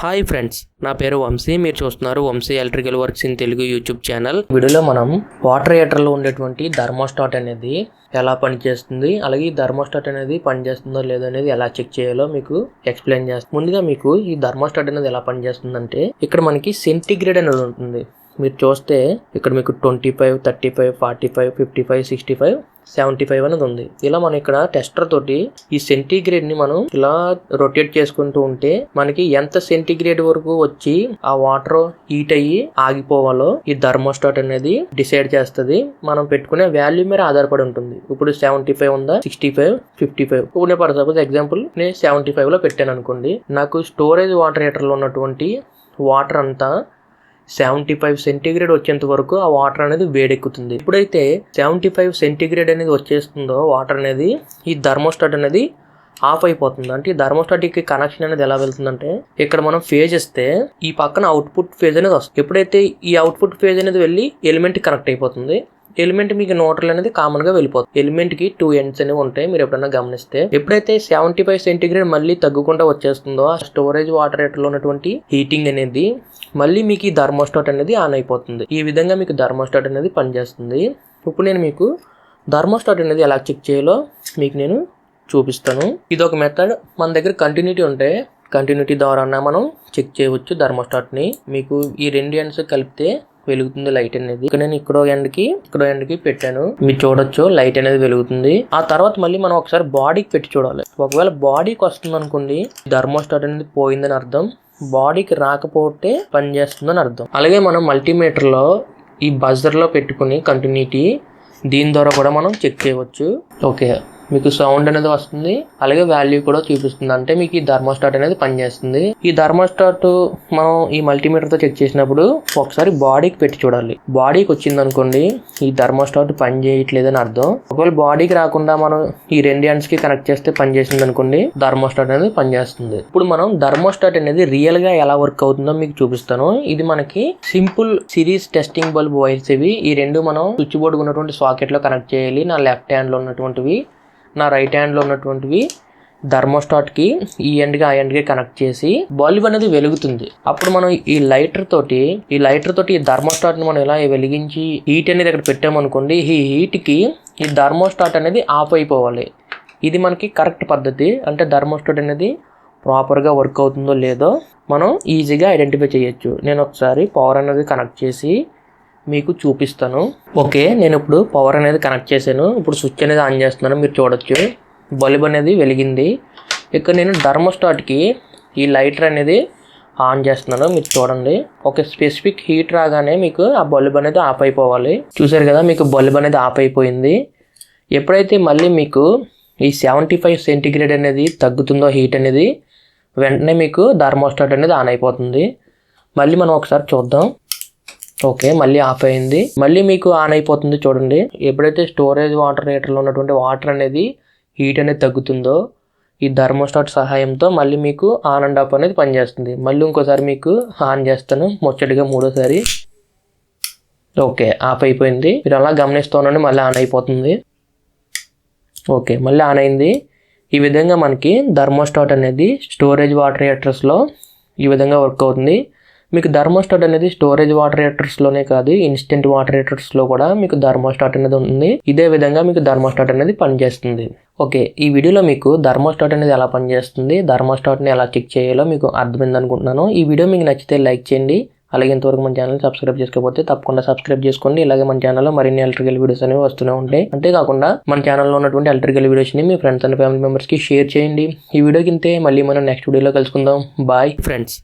Hi friends, నా పేరు వంశీ. మీరు చూస్తున్నారు Vamshi electrical works in Telugu YouTube channel. వీడియోలో మనం వాటర్ హీటర్లో ఉండేటువంటి థర్మోస్టాట్ అనేది ఎలా పనిచేస్తుంది, అలాగే ఈ థర్మోస్టాట్ అనేది పనిచేస్తుందో లేదో అనేది ఎలా చెక్ చేయాలో మీకు ఎక్స్ప్లెయిన్ చేస్తాను. ముందుగా మీకు ఈ థర్మోస్టాట్ అనేది ఎలా పనిచేస్తుందంటే, ఇక్కడ మనకి సెంటిగ్రేడ్ అనేది ఉంటుంది. మీరు చూస్తే ఇక్కడ మీకు 25, 35, 45, 55, 65, 75 అనేది ఉంది. ఇలా మనం ఇక్కడ టెస్టర్ తోటి ఈ సెంటిగ్రేడ్ ని మనం ఇలా రొటేట్ చేసుకుంటూ ఉంటే మనకి ఎంత సెంటిగ్రేడ్ వరకు వచ్చి ఆ వాటర్ హీట్ అయ్యి ఆగిపోవాలో ఈ థర్మోస్టాట్ అనేది డిసైడ్ చేస్తుంది. మనం పెట్టుకునే వాల్యూ మీద ఆధారపడి ఉంటుంది. ఇప్పుడు 75 ఉందా, 65, 55. ఇప్పుడు ఫర్ సపోజ్ ఎగ్జాంపుల్ నేను 75 లో పెట్టాను అనుకోండి. నాకు స్టోరేజ్ వాటర్ హీటర్ లో ఉన్నటువంటి వాటర్ అంతా 75 సెంటిగ్రేడ్ వచ్చేంత వరకు ఆ వాటర్ అనేది వేడెక్కుతుంది. ఎప్పుడైతే 75 సెంటిగ్రేడ్ అనేది వచ్చేస్తుందో వాటర్ అనేది, ఈ థర్మోస్టాట్ అనేది ఆఫ్ అయిపోతుంది. అంటే ఈ థర్మోస్టాట్ కి కనెక్షన్ అనేది ఎలా వెళ్తుందంటే, ఇక్కడ మనం ఫేజ్ ఇస్తే ఈ పక్కన అవుట్పుట్ ఫేజ్ అనేది వస్తుంది. ఎప్పుడైతే ఈ అవుట్పుట్ ఫేజ్ అనేది వెళ్ళి ఎలిమెంట్ కనెక్ట్ అయిపోతుంది, ఎలిమెంట్ మీకు న్యూట్రల్ అనేది కామన్ గా వెళ్ళిపోతుంది. ఎలిమెంట్ కి 2 ఎండ్స్ అనేవి ఉంటాయి. మీరు ఎప్పుడైనా గమనిస్తే, ఎప్పుడైతే 75 సెంటిగ్రేడ్ మళ్ళీ తగ్గుకుంటూ వచ్చేస్తుందో ఆ స్టోరేజ్ వాటర్ హీటర్ లో ఉన్నటువంటి హీటింగ్ అనేది మళ్ళీ మీకు ఈ థర్మోస్టాట్ అనేది ఆన్ అయిపోతుంది. ఈ విధంగా మీకు థర్మోస్టాట్ అనేది పనిచేస్తుంది. ఇప్పుడు నేను మీకు థర్మోస్టాట్ అనేది ఎలా చెక్ చేయాలో మీకు నేను చూపిస్తాను. ఇది ఒక మెథడ్. మన దగ్గర కంటిన్యూటీ ఉంటే కంటిన్యూటీ ద్వారా మనం చెక్ చేయవచ్చు థర్మోస్టాట్ ని. మీకు ఈ 2 ఎండ్స్ కలిపితే వెలుగుతుంది లైట్ అనేది. ఇక్కడ నేను ఇక్కడో ఎండ్కి పెట్టాను. మీరు చూడొచ్చు లైట్ అనేది వెలుగుతుంది. ఆ తర్వాత మళ్ళీ మనం ఒకసారి బాడీకి పెట్టి చూడాలి. ఒకవేళ బాడీకి వస్తుంది అనుకోండి, థర్మోస్టాట్ అనేది పోయిందని అర్థం. బాడీకి రాకపోతే పని చేస్తుందని అర్థం. అలాగే మనం మల్టీమీటర్ లో ఈ బజర్ లో పెట్టుకుని కంటిన్యూటీ దీని ద్వారా కూడా మనం చెక్ చేయవచ్చు. ఓకే, మీకు సౌండ్ అనేది వస్తుంది, అలాగే వాల్యూ కూడా చూపిస్తుంది. అంటే మీకు ఈ థర్మోస్టాట్ అనేది పనిచేస్తుంది. ఈ థర్మోస్టాట్ మనం ఈ మల్టీమీటర్ తో చెక్ చేసినప్పుడు ఒకసారి బాడీకి పెట్టి చూడాలి. బాడీకి వచ్చింది అనుకోండి, ఈ థర్మోస్టాట్ పని చేయట్లేదని అర్థం. ఒకవేళ బాడీకి రాకుండా మనం ఈ 2 ఎండ్స్ కి కనెక్ట్ చేస్తే పని చేసింది అనుకోండి, థర్మోస్టాట్ అనేది పనిచేస్తుంది. ఇప్పుడు మనం థర్మోస్టాట్ అనేది రియల్ గా ఎలా వర్క్ అవుతుందో మీకు చూపిస్తాను. ఇది మనకి simple series testing bulb wires ఇవి. ఈ 2 మనం స్విచ్ బోర్డ్ ఉన్నటువంటి సాకెట్ లో కనెక్ట్ చేయాలి. నా లెఫ్ట్ హ్యాండ్ లో ఉన్నటువంటివి, నా రైట్ హ్యాండ్ లో ఉన్నటువంటివి థర్మోస్టాట్ కి ఈ ఎండ్ కి ఆ ఎండ్ కి కనెక్ట్ చేసి బల్బ్ అనేది వెలుగుతుంది. అప్పుడు మనం ఈ లైటర్ తోటి ఈ థర్మోస్టాట్ ని మనం ఇలా వెలిగించి హీట్ అనేది ఇక్కడ పెట్టామనుకోండి, ఈ హీట్ కి ఈ థర్మోస్టాట్ అనేది ఆఫ్ అయిపోవాలి. ఇది మనకి కరెక్ట్ పద్ధతి. అంటే థర్మోస్టాట్ అనేది ప్రాపర్ గా వర్క్ అవుతుందో లేదో మనం ఈజీగా ఐడెంటిఫై చేయొచ్చు. నేను ఒకసారి పవర్ అనేది కనెక్ట్ చేసి మీకు చూపిస్తాను. ఓకే, నేను ఇప్పుడు పవర్ అనేది కనెక్ట్ చేశాను. ఇప్పుడు స్విచ్ అనేది ఆన్ చేస్తున్నాను. మీరు చూడొచ్చు బల్బ్ అనేది వెలిగింది. ఇక్కడ నేను థర్మోస్టాట్కి ఈ లైటర్ అనేది ఆన్ చేస్తున్నాను. మీరు చూడండి, ఒక స్పెసిఫిక్ హీట్ రాగానే మీకు ఆ బల్బ్ అనేది ఆఫ్ అయిపోవాలి. చూసారు కదా, మీకు బల్బ్ అనేది ఆఫ్ అయిపోయింది. ఎప్పుడైతే మళ్ళీ మీకు ఈ 75 సెంటిగ్రేడ్ అనేది తగ్గుతుందో హీట్ అనేది, వెంటనే మీకు థర్మోస్టాట్ అనేది ఆన్ అయిపోతుంది. మళ్ళీ మనం ఒకసారి చూద్దాం. ఓకే, మళ్ళీ ఆఫ్ అయింది. మళ్ళీ మీకు ఆన్ అయిపోతుంది. చూడండి, ఎప్పుడైతే స్టోరేజ్ వాటర్ హీటర్లో ఉన్నటువంటి వాటర్ అనేది హీట్ అనేది తగ్గుతుందో ఈ థర్మోస్టాట్ సహాయంతో మళ్ళీ మీకు ఆన్ అండ్ ఆఫ్ అనేది పనిచేస్తుంది. మళ్ళీ ఇంకోసారి మీకు ఆన్ చేస్తాను ముచ్చటిగా మూడోసారి. ఓకే, ఆఫ్ అయిపోయింది. మీరు అలా గమనిస్తూనండి, మళ్ళీ ఆన్ అయిపోతుంది. ఓకే, మళ్ళీ ఆన్ అయింది. ఈ విధంగా మనకి థర్మోస్టాట్ అనేది స్టోరేజ్ వాటర్ హీటర్స్లో ఈ విధంగా వర్క్ అవుతుంది. మీకు థర్మోస్టాట్ అనేది స్టోరేజ్ వాటర్ హీటర్స్ లోనే కాదు, ఇన్స్టెంట్ వాటర్ హీటర్స్ లో కూడా మీకు థర్మోస్టాట్ అనేది ఉంది. ఇదే విధంగా మీకు థర్మోస్టాట్ అనేది పనిచేస్తుంది. ఓకే, ఈ వీడియోలో మీకు థర్మోస్టాట్ అనేది ఎలా పనిచేస్తుంది, థర్మోస్టాట్ ని ఎలా చెక్ చేయాలో మీకు అర్థమైంది అనుకుంటున్నాను. ఈ వీడియో మీకు నచ్చితే లైక్ చేయండి. అలాగే ఇంతవరకు మన ఛానల్ సబ్స్క్రైబ్ చేసుకోకపోతే తప్పకుండా సబ్స్క్రైబ్ చేసుకోండి. ఇలాగే మన ఛానల్లో మరిన్ని ఎలక్ట్రికల్ వీడియోస్ అనేవి వస్తూనే ఉంటాయి. అంతేకాకుండా మన ఛానల్లో ఉన్నటువంటి ఎలక్ట్రికల్ వీడియోస్ ని మీ ఫ్రెండ్స్ అండ్ ఫ్యామిలీ మెంబర్స్ కి షేర్ చేయండి. ఈ వీడియోకి ఇంతే. మళ్ళీ మనం నెక్స్ట్ వీడియోలో కలుసుకుందాం. Bye friends.